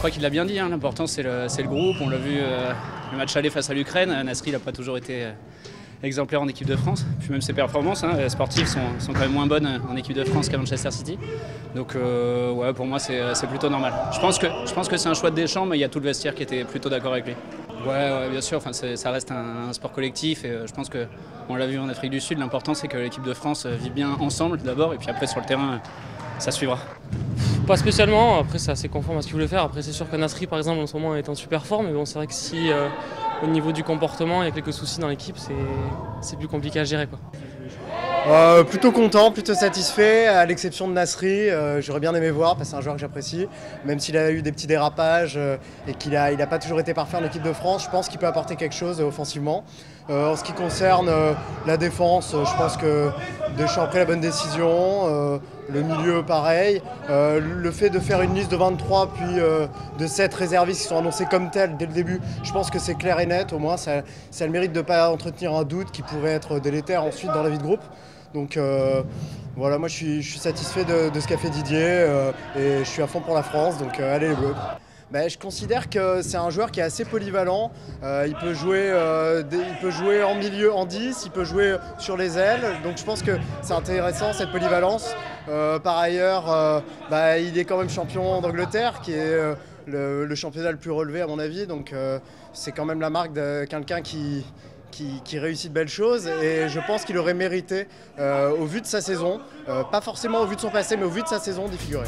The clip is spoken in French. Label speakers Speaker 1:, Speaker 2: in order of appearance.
Speaker 1: crois qu'il l'a bien dit, hein. L'important c'est le groupe. On l'a vu le match aller face à l'Ukraine. Nasri n'a pas toujours été exemplaire en équipe de France. Puis même ses performances sportives sont quand même moins bonnes en équipe de France qu'à Manchester City. Donc ouais, pour moi c'est plutôt normal. Je pense que c'est un choix de Deschamps, mais il y a tout le vestiaire qui était plutôt d'accord avec lui. Ouais, bien sûr, ça reste un sport collectif et je pense qu'on l'a vu en Afrique du Sud. L'important c'est que l'équipe de France vit bien ensemble d'abord et puis après sur le terrain ça suivra.
Speaker 2: Pas spécialement, après c'est assez conforme à ce qu'il voulait faire. Après c'est sûr que Nasri par exemple en ce moment est en super forme, mais bon c'est vrai que si au niveau du comportement il y a quelques soucis dans l'équipe, c'est plus compliqué à gérer, quoi.
Speaker 3: Plutôt content, plutôt satisfait, à l'exception de Nasri. J'aurais bien aimé voir, parce que c'est un joueur que j'apprécie. Même s'il a eu des petits dérapages et qu'il n'a pas toujours été parfait en équipe de France, je pense qu'il peut apporter quelque chose offensivement. En ce qui concerne la défense, je pense que Deschamps a pris la bonne décision. Le milieu pareil. Le fait de faire une liste de 23 puis de 7 réservistes qui sont annoncés comme tels dès le début, je pense que c'est clair et net. Au moins ça a le mérite de ne pas entretenir un doute qui pourrait être délétère ensuite dans la vie de groupe. Donc voilà, moi je suis satisfait de ce qu'a fait Didier et je suis à fond pour la France, donc allez les Bleus. Je considère que c'est un joueur qui est assez polyvalent. Il peut jouer en milieu, en 10, il peut jouer sur les ailes. Donc je pense que c'est intéressant cette polyvalence. Par ailleurs, il est quand même champion d'Angleterre, qui est le championnat le plus relevé à mon avis. Donc c'est quand même la marque de quelqu'un qui réussit de belles choses et je pense qu'il aurait mérité, au vu de sa saison, pas forcément au vu de son passé, mais au vu de sa saison, d'y figurer.